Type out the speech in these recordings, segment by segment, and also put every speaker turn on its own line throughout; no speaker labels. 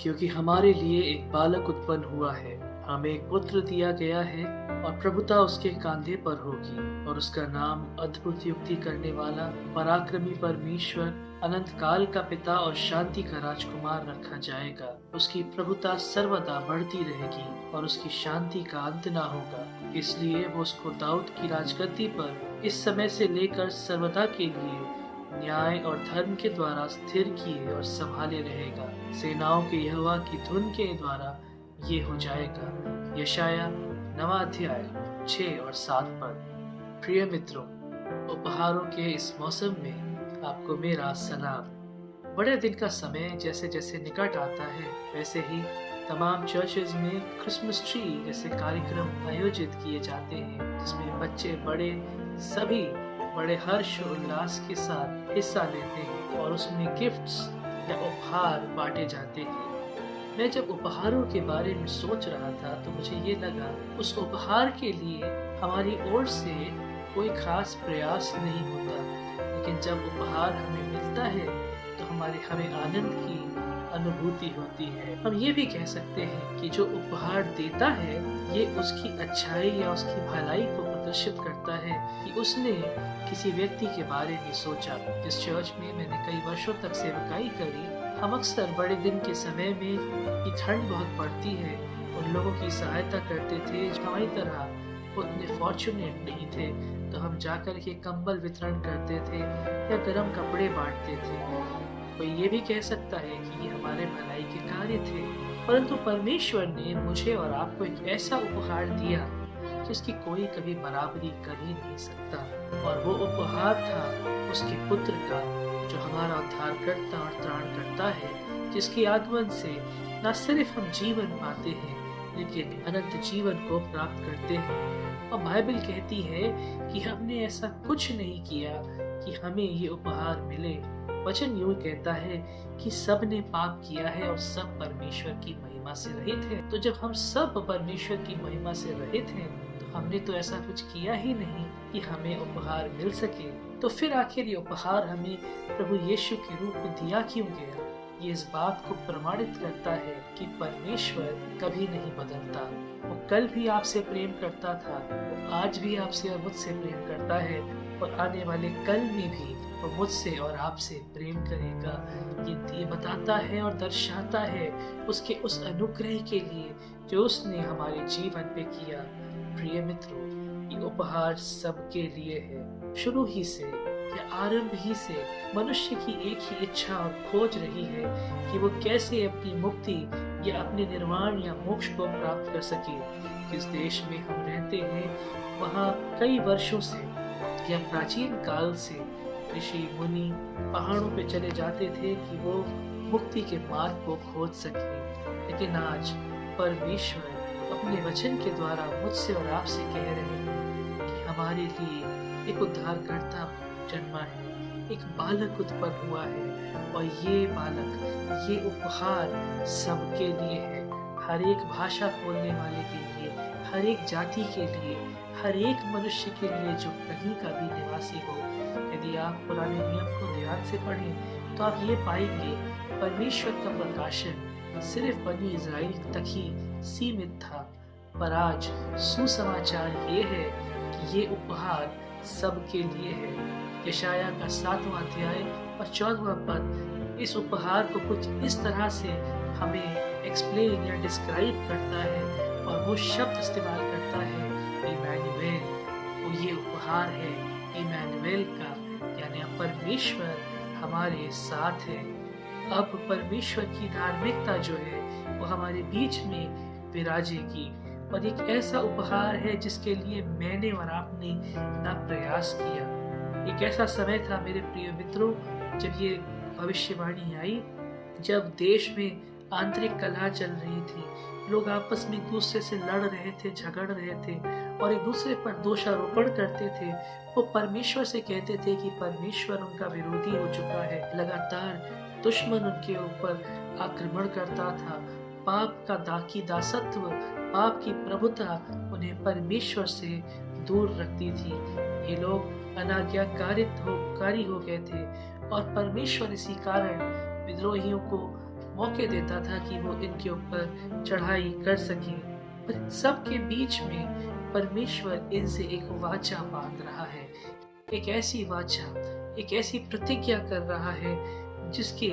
क्योंकि हमारे लिए एक बालक उत्पन्न हुआ है, हमें एक पुत्र दिया गया है और प्रभुता उसके कांधे पर होगी और उसका नाम अद्भुत युक्ति करने वाला, पराक्रमी परमेश्वर, अनंत काल का पिता और शांति का राजकुमार रखा जाएगा। उसकी प्रभुता सर्वदा बढ़ती रहेगी और उसकी शांति का अंत ना होगा। इसलिए वो उसको दाऊद की राजगद्दी पर इस समय से लेकर सर्वदा के लिए न्याय और धर्म के द्वारा स्थिर किए और संभाले रहेगा। सेनाओं के यहोवा की धुन के द्वारा ये हो जाएगा। यशाया 9 अध्याय 6 और 7 पद। प्रिय मित्रों, उपहारों के इस मौसम में आपको मेरा सलाम। बड़े दिन का समय जैसे जैसे निकट आता है, वैसे ही तमाम चर्चेज में क्रिसमस ट्री जैसे कार्यक्रम आयोजित किए जाते हैं, जिसमें बच्चे बड़े सभी बड़े हर्ष और उल्लास के साथ हिस्सा लेते हैं और उसमें गिफ्ट्स या उपहार बांटे जाते हैं। मैं जब उपहारों के बारे में सोच रहा था तो मुझे ये लगा उस उपहार के लिए हमारी ओर से कोई खास प्रयास नहीं होता, लेकिन जब उपहार हमें मिलता है तो हमें आनंद की अनुभूति होती है। हम ये भी कह सकते हैं कि जो उपहार देता है ये उसकी अच्छाई या उसकी भलाई को प्रदर्शित करता है कि उसने किसी व्यक्ति के बारे में सोचा। जिस चर्च में मैंने कई वर्षों तक सेवकाई करी, हम अक्सर बड़े दिन के समय में कि ठंड बहुत पड़ती है, उन लोगों की सहायता करते थे जो हमारी तरह उतने फॉर्चुनेट नहीं थे, तो हम जाकर के कंबल वितरण करते थे या गर्म कपड़े बांटते थे। कोई ये भी कह सकता है कि ये हमारे भलाई के कार्य थे, परंतु परमेश्वर ने मुझे और आपको एक ऐसा उपहार दिया जिसकी कोई कभी बराबरी कर ही नहीं सकता, और वो उपहार था उसके पुत्र का, जो हमारा उद्धारकर्ता और त्राणकर्ता है, जिसके आगमन से न सिर्फ हम जीवन पाते हैं लेकिन अनंत जीवन को प्राप्त करते हैं। और बाइबल कहती है कि हमने ऐसा कुछ नहीं किया कि हमें ये उपहार मिले। वचन यूं कहता है कि सब ने पाप किया है और सब परमेश्वर की महिमा से रहित हैं। तो जब हम सब परमेश्वर की महिमा से रहित हैं तो हमने तो ऐसा कुछ किया ही नहीं कि हमें उपहार मिल सके। तो फिर आखिर ये उपहार हमें प्रभु यीशु के रूप में दिया क्यों गया? ये इस बात को प्रमाणित करता है कि परमेश्वर कभी नहीं बदलता। वो कल भी आपसे प्रेम करता था, वो आज भी आपसे और मुझसे प्रेम करता है, और आने वाले कल में भी वो मुझसे और आपसे प्रेम करेगा। ये बताता है और दर्शाता है उसके उस अनुग्रह के लिए जो उसने हमारे जीवन पे किया। प्रिय मित्रों, ये उपहार सबके लिए है। शुरू ही से या आरंभ ही से मनुष्य की एक ही इच्छा और खोज रही है कि वो कैसे अपनी मुक्ति या अपने निर्वाण या मोक्ष को प्राप्त कर सके। जिस देश में हम रहते हैं वहाँ कई वर्षों से या प्राचीन काल से ऋषि मुनि पहाड़ों पे चले जाते थे कि वो मुक्ति के मार्ग को खोज सके। लेकिन आज परमेश्वर अपने वचन के द्वारा मुझसे और आपसे कह रहे हैं कि हमारे लिए एक उद्धारकर्ता जन्मा है, एक बालक उत्पन्न हुआ है, और ये बालक, ये उपहार सबके लिए है। हर एक भाषा बोलने वाले के लिए, हर एक जाति के लिए, हर एक मनुष्य के लिए जो कहीं का भी निवासी हो। यदि आप पुराने नियम को ध्यान से पढ़ें तो आप ये पाएंगे परमेश्वर का प्रकाशन सिर्फ बनी इज़राइल तक ही सीमित था, पर आज सुसमाचार ये है कि ये उपहार सबके लिए है। यशाया का 7वां अध्याय और 14वां पद इस उपहार को कुछ इस तरह से हमें एक्सप्लेन या डिस्क्राइब करता है, और वो शब्द इस्तेमाल करता है इमैनुएल। वो ये उपहार है इमैनुएल का, यानी परमेश्वर हमारे साथ है। अब परमेश्वर की धार्मिकता जो है वो हमारे बीच में विराजेगी, और एक ऐसा उपहार है जिसके लिए मैंने और आपने ना प्रयास किया। एक ऐसा समय था मेरे प्रिय मित्रों जब ये भविष्यवाणी आई, जब देश में आंतरिक कलह चल रही थी, लोग आपस में एक दूसरे से लड़ रहे थे, झगड़ रहे थे और एक दूसरे पर दोषारोपण करते थे। वो परमेश्वर से कहते थे कि परमेश्वर उनका विरोधी हो चुका है, लगातार दुश्मन उनके ऊपर आक्रमण करता था। पाप की दासत्व, पाप की प्रभुता उन्हें परमेश्वर से दूर रखती थी। ये लोग अनाज्ञाकारी हो गए थे, और परमेश्वर इसी कारण विद्रोहियों को मौके देता था कि वो इनके ऊपर चढ़ाई कर सके। पर इन सब के बीच में परमेश्वर इनसे एक वाचा बांध रहा है, एक ऐसी वाचा, एक ऐसी प्रतिज्ञा कर रहा है जिसके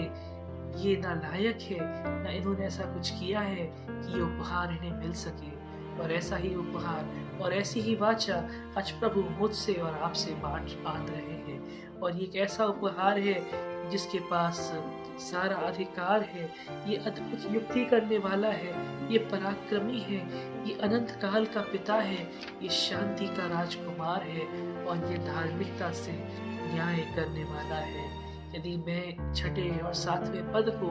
ये ना लायक है, ना इन्होंने ऐसा कुछ किया है कि ये उपहार इन्हें मिल सके। और ऐसा ही उपहार और ऐसी ही वाचा आज प्रभु मुझसे और आपसे बांध रहे हैं। और ये एक ऐसा उपहार है जिसके पास सारा अधिकार है। ये अद्भुत युक्ति करने वाला है, ये पराक्रमी है, ये अनंत काल का पिता है, ये शांति का राजकुमार है और ये धार्मिकता से न्याय करने वाला है। यदि मैं छठे और सातवें पद को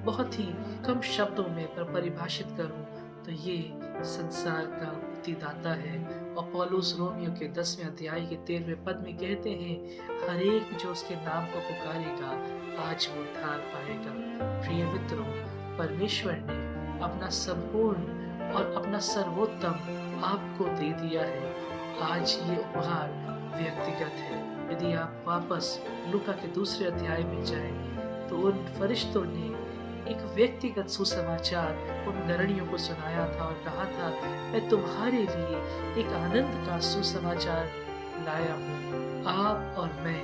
बहुत ही कम शब्दों में परिभाषित करूं तो ये संसार का मुक्तिदाता है। और पौलुस रोमियो के 10वें अध्याय के 13वें पद में कहते हैं, हर एक जो उसके नाम को पुकारेगा आज वो उद्धार पाएगा। प्रिय मित्रों, परमेश्वर ने अपना संपूर्ण और अपना सर्वोत्तम आपको दे दिया है। आज ये उपहार व्यक्तिगत है। यदि आप वापस लूका के 2 अध्याय में जाएं तो उन फरिश्तों ने एक व्यक्तिगत सुसमाचार उन गरणियों को सुनाया था और कहा था, मैं तुम्हारे लिए एक आनंद का सुसमाचार लाया हूँ। आप और मैं,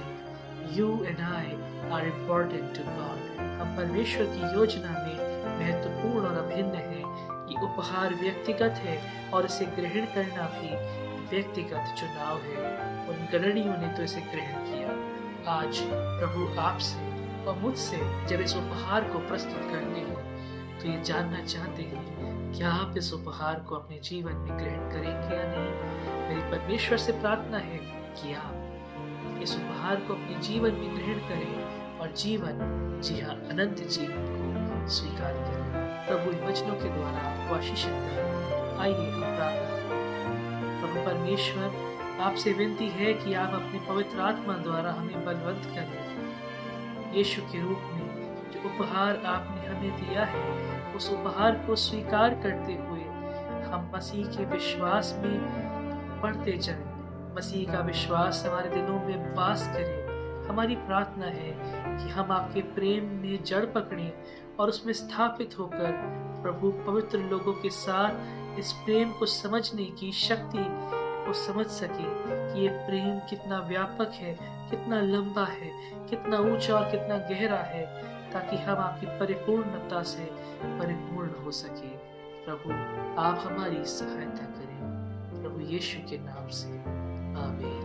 you and I are important to God। हम परमेश्वर की योजना में महत्वपूर्ण और अभिन्न है। ये उपहार व्यक्तिगत है और इसे ग्रहण करना भी व्यक्तिगत चुनाव है। उन गणनियों ने तो इसे ग्रहण किया। आज प्रभु आपसे और मुझसे जब इस उपहार को प्रस्तुत करते हैं तो ये जानना चाहते हैं, क्या आप इस उपहार को अपने जीवन में ग्रहण करेंगे या नहीं। मेरी परमेश्वर से प्रार्थना है कि आप इस उपहार को अपने जीवन में ग्रहण करें और जीवन, जी हाँ, अनंत जीवन को स्वीकार करें। प्रभु इन वचनों के द्वारा आपको आशीषित करें। आइए हम प्रार्थना करें। प्रभु परमेश्वर, आपसे विनती है कि आप अपने पवित्र आत्मा द्वारा हमें बलवंत करें। यीशु के रूप में जो उपहार आपने हमें दिया है, उस उपहार को स्वीकार करते हुए हम मसीह के विश्वास में बढ़ते जाएं। मसीह का विश्वास हमारे दिलों में वास करे। हमारी प्रार्थना है कि हम आपके प्रेम में जड़ पकड़ें और उसमें स्थापित होकर प्रभु पवित्र लोगों के साथ इस प्रेम को समझने की शक्ति को समझ सके कि ये प्रेम कितना व्यापक है, कितना लंबा है, कितना ऊंचा और कितना गहरा है, ताकि हम आपकी परिपूर्णता से परिपूर्ण हो सके। प्रभु आप हमारी सहायता करें, प्रभु यीशु के नाम से, आमीन।